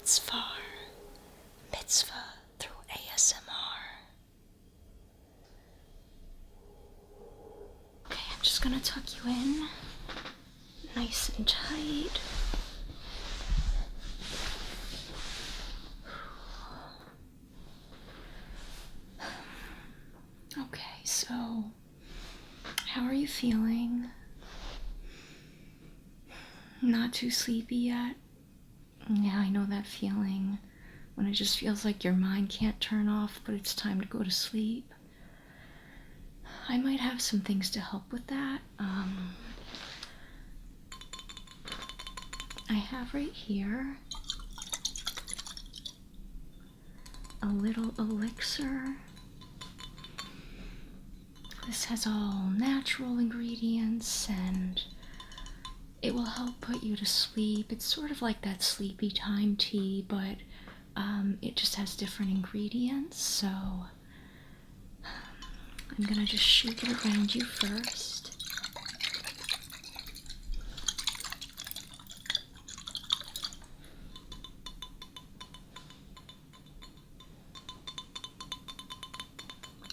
mitzvah through ASMR. Okay, I'm just gonna tuck you in nice and tight. Okay, so how are you feeling? Not too sleepy yet? Yeah, I know that feeling when it just feels like your mind can't turn off, but it's time to go to sleep. I might have some things to help with that. I have right here a little elixir. This has all natural ingredients and it will help put you to sleep. It's sort of like that sleepy time tea, but it just has different ingredients. So I'm gonna just shake it around you first.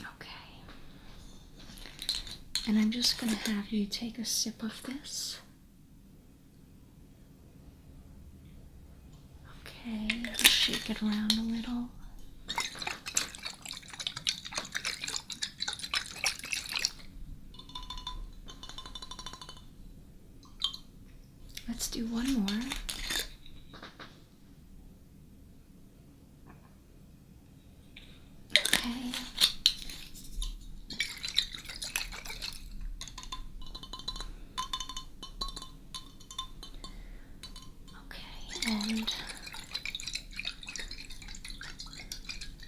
Okay. And I'm just gonna have you take a sip of this. Okay, just shake it around a little. Let's do one more. Okay. Okay, and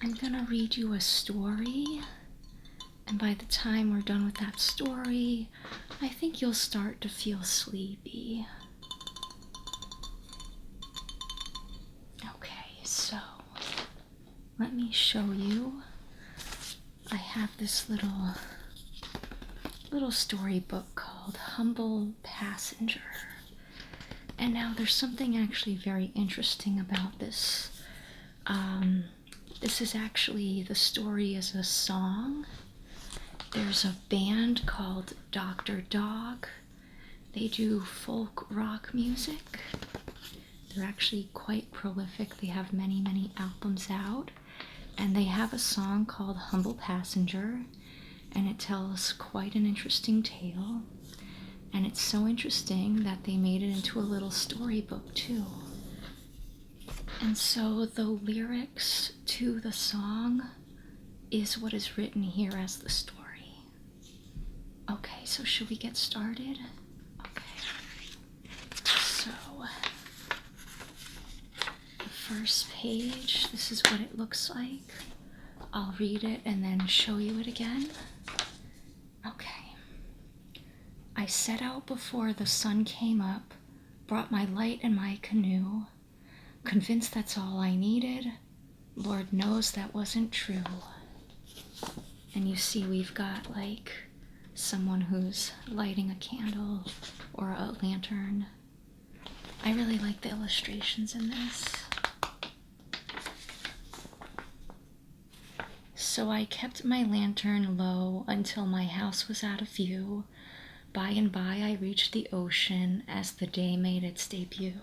I'm gonna read you a story, and by the time we're done with that story, I think you'll start to feel sleepy. Okay, so let me show you. I have this little storybook called Humble Passenger. And now there's something actually very interesting about this. This is actually, the story is a song. There's a band called Dr. Dog. They do folk rock music. They're actually quite prolific. They have many, many albums out. And they have a song called Humble Passenger. And it tells quite an interesting tale. And it's so interesting that they made it into a little storybook too. And so the lyrics to the song is what is written here as the story. Okay, so should we get started? Okay. So the first page, this is what it looks like. I'll read it and then show you it again. Okay. I set out before the sun came up, brought my light and my canoe, convinced that's all I needed. Lord knows that wasn't true. And you see we've got like someone who's lighting a candle or a lantern. I really like the illustrations in this. So I kept my lantern low until my house was out of view. By and by I reached the ocean as the day made its debut.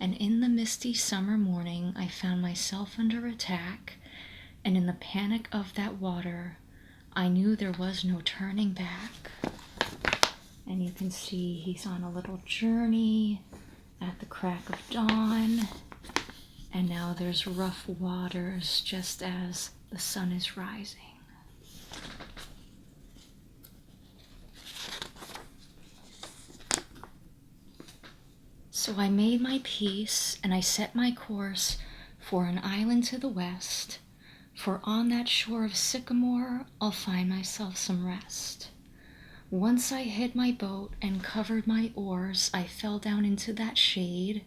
And in the misty summer morning I found myself under attack, and in the panic of that water I knew there was no turning back. And you can see he's on a little journey at the crack of dawn, and now there's rough waters just as the sun is rising. So I made my peace, and I set my course for an island to the west, for on that shore of sycamore I'll find myself some rest. Once I hid my boat and covered my oars, I fell down into that shade,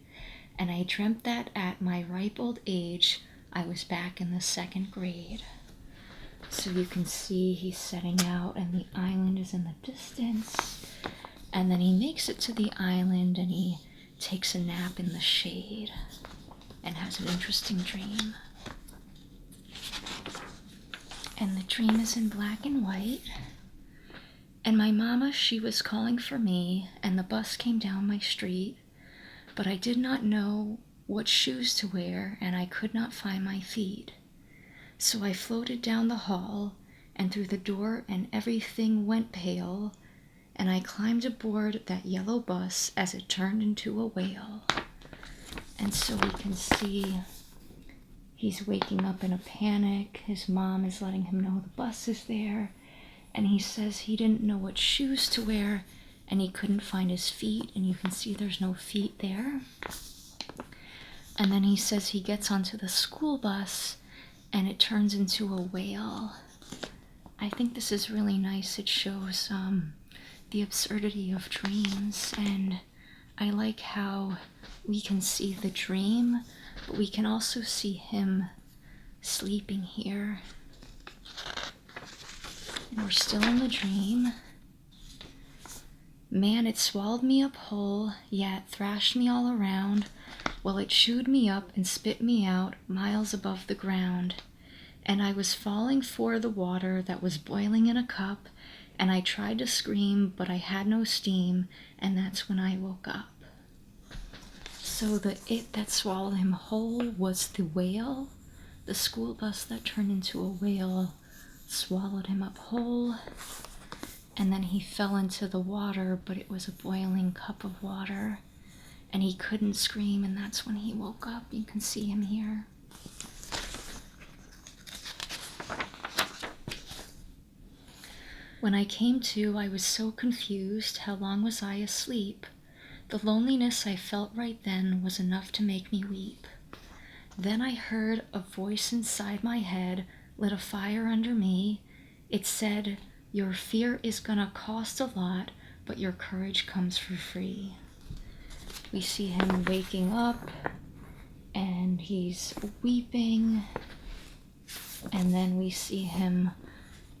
and I dreamt that at my ripe old age I was back in the second grade. So you can see he's setting out and the island is in the distance, and then he makes it to the island and he takes a nap in the shade. and has an interesting dream. And the dream is in black and white. And my mama, she was calling for me, and the bus came down my street, but I did not know what shoes to wear, and I could not find my feet. So I floated down the hall and through the door, and everything went pale, and I climbed aboard that yellow bus as it turned into a whale. And so we can see he's waking up in a panic. His mom is letting him know the bus is there, and he says he didn't know what shoes to wear, and he couldn't find his feet, and you can see there's no feet there. And then he says he gets onto the school bus, and it turns into a whale. I think this is really nice. It shows the absurdity of dreams, and I like how we can see the dream, but we can also see him sleeping here. And we're still in the dream. Man, it swallowed me up whole, yeah, it thrashed me all around. Well, it chewed me up and spit me out miles above the ground. And I was falling for the water that was boiling in a cup, and I tried to scream, but I had no steam, and that's when I woke up. So the it that swallowed him whole was the whale. The school bus that turned into a whale swallowed him up whole, and then he fell into the water, but it was a boiling cup of water, and he couldn't scream, and that's when he woke up. You can see him here. When I came to, I was so confused. How long was I asleep? The loneliness I felt right then was enough to make me weep. Then I heard a voice inside my head, lit a fire under me. It said, "Your fear is gonna cost a lot, but your courage comes for free." We see him waking up, and he's weeping, and then we see him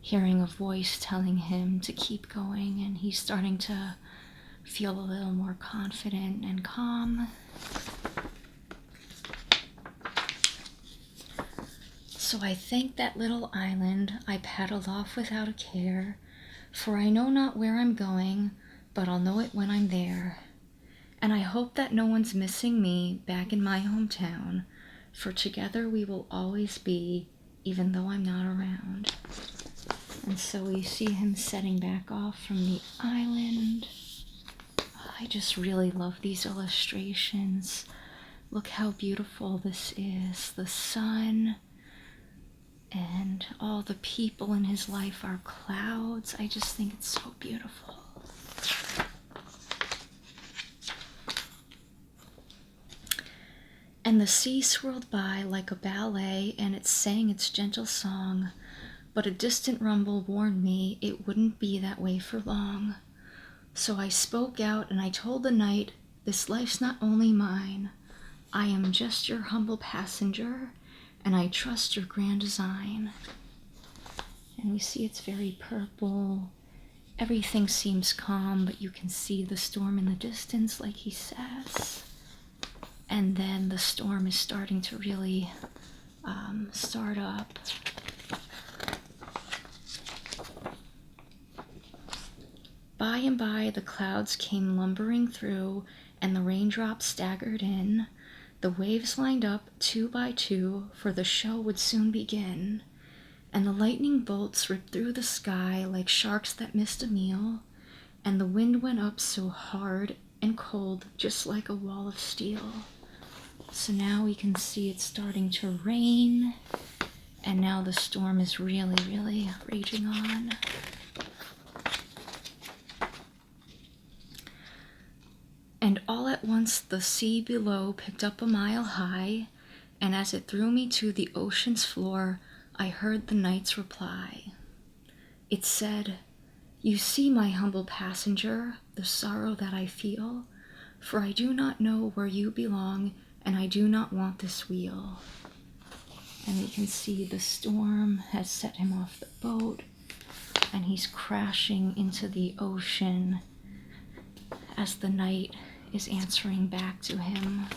hearing a voice telling him to keep going, and he's starting to feel a little more confident and calm. So I thanked that little island. I paddled off without a care, for I know not where I'm going, but I'll know it when I'm there. And I hope that no one's missing me back in my hometown, for together we will always be, even though I'm not around. And so we see him setting back off from the island. I just really love these illustrations. Look how beautiful this is. The sun and all the people in his life are clouds. I just think it's so beautiful. And the sea swirled by like a ballet, and it sang its gentle song. But a distant rumble warned me it wouldn't be that way for long. So I spoke out and I told the night, this life's not only mine. I am just your humble passenger, and I trust your grand design. And we see it's very purple. Everything seems calm, but you can see the storm in the distance, like he says. And then the storm is starting to really start up. By and by, the clouds came lumbering through, and the raindrops staggered in. The waves lined up 2 by 2, for the show would soon begin. And the lightning bolts ripped through the sky like sharks that missed a meal. And the wind went up so hard and cold, just like a wall of steel. So now we can see it's starting to rain, and now the storm is really, really raging on. And all at once the sea below picked up a mile high, and as it threw me to the ocean's floor, I heard the night's reply. It said, "You see, my humble passenger, the sorrow that I feel, for I do not know where you belong, and I do not want this wheel." And we can see the storm has set him off the boat, and he's crashing into the ocean as the night is answering back to him.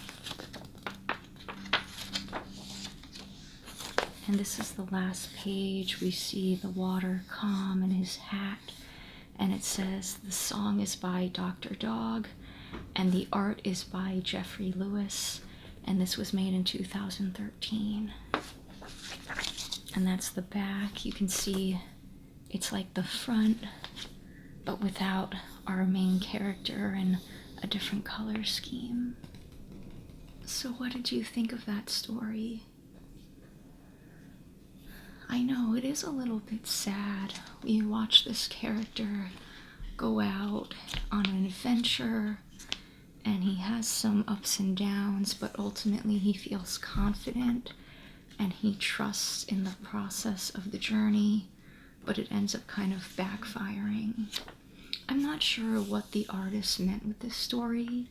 And this is the last page. We see the water calm in his hat, and it says the song is by Dr. Dog and the art is by Jeffrey Lewis, and this was made in 2013. And that's the back. You can see it's like the front, but without our main character and a different color scheme. So what did you think of that story? I know it is a little bit sad. We watch this character go out on an adventure, and he has some ups and downs, but ultimately he feels confident and he trusts in the process of the journey, but it ends up kind of backfiring. I'm not sure what the artist meant with this story,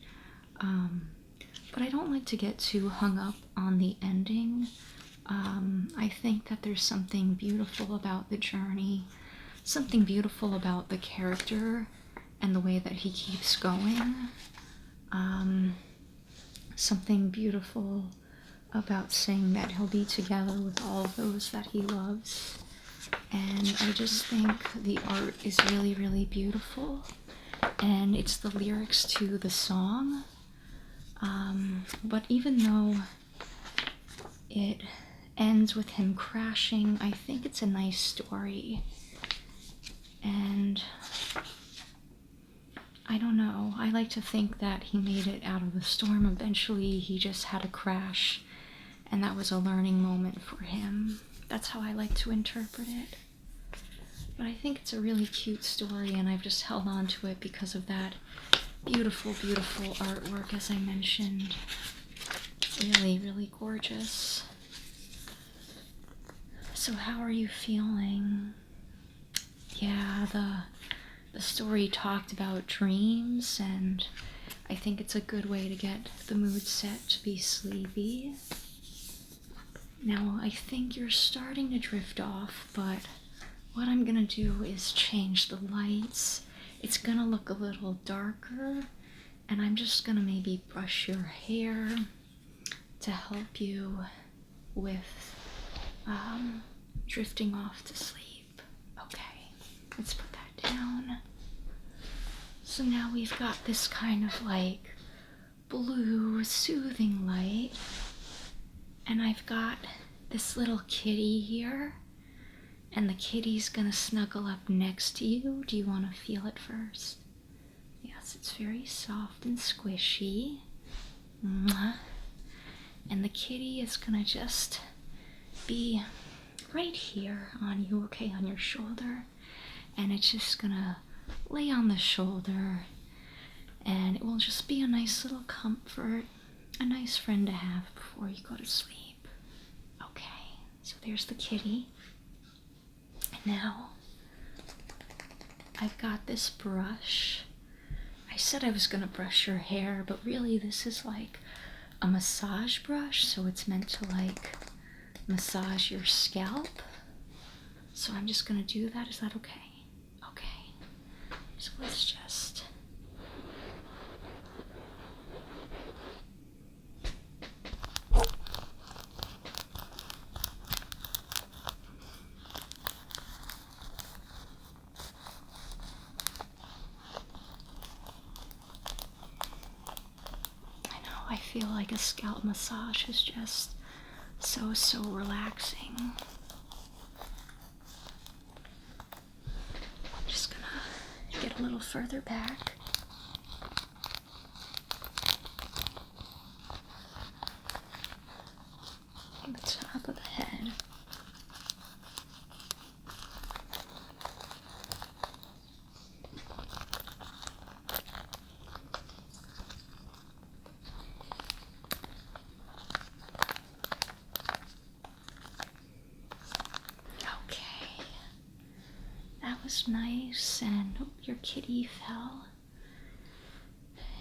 but I don't like to get too hung up on the ending. I think that there's something beautiful about the journey, something beautiful about the character and the way that he keeps going. Something beautiful about saying that he'll be together with all of those that he loves. And I just think the art is really, really beautiful. And it's the lyrics to the song. But even though it ends with him crashing, I think it's a nice story. And I don't know, I like to think that he made it out of the storm eventually. He just had a crash, and that was a learning moment for him. That's how I like to interpret it. But I think it's a really cute story, and I've just held on to it because of that beautiful, beautiful artwork, as I mentioned. Really, really gorgeous. So how are you feeling? Yeah, the story talked about dreams, and I think it's a good way to get the mood set to be sleepy. Now, I think you're starting to drift off, but what I'm gonna do is change the lights. It's gonna look a little darker, and I'm just gonna maybe brush your hair to help you with drifting off to sleep. Okay, let's put that down. So now we've got this kind of like blue soothing light, and I've got this little kitty here, and the kitty's gonna snuggle up next to you. Do you want to feel it first? Yes, it's very soft and squishy. Mwah. And the kitty is gonna just be right here on you, okay, on your shoulder, and it's just gonna lay on the shoulder, and it will just be a nice little comfort, a nice friend to have before you go to sleep. Okay, so there's the kitty. And now I've got this brush. I said I was gonna brush your hair, but really this is like a massage brush, so it's meant to like massage your scalp. So I'm just gonna do that. Is that okay? Okay. So let's just I feel like a scalp massage is just so relaxing. Just gonna get a little further back. On the top of the head. Was nice, and oh, your kitty fell.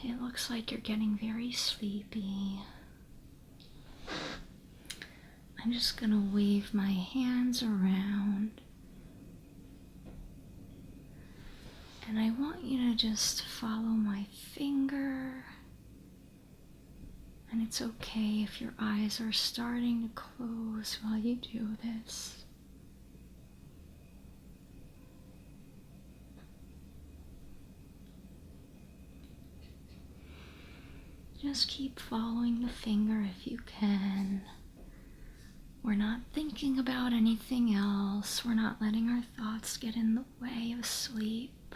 It looks like you're getting very sleepy. I'm just gonna wave my hands around, and I want you to just follow my finger And it's okay if your eyes are starting to close while you do this. Just keep following the finger if you can. We're not thinking about anything else. We're not letting our thoughts get in the way of sleep.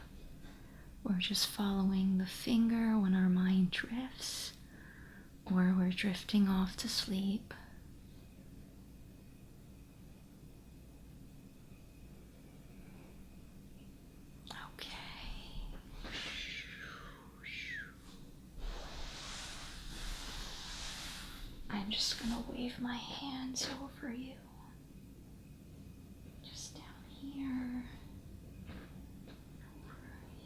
We're just following the finger when our mind drifts or we're drifting off to sleep. I'm just gonna wave my hands over you. Just down here, over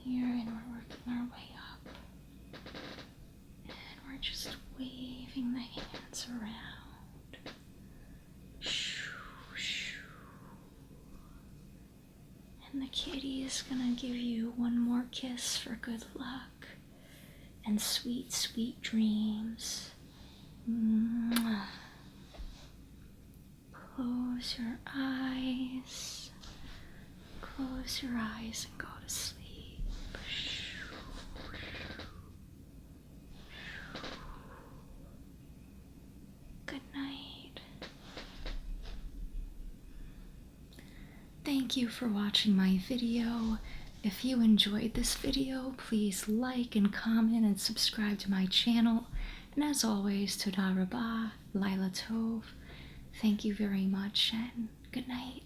here, and we're working our way up. And we're just waving the hands around. And the kitty is gonna give you one more kiss for good luck and sweet, sweet dreams. Close your eyes. Close your eyes and go to sleep. Good night. Thank you for watching my video. If you enjoyed this video, please like and comment and subscribe to my channel. And as always, Toda Rabah, Laila Tov. Thank you very much and good night.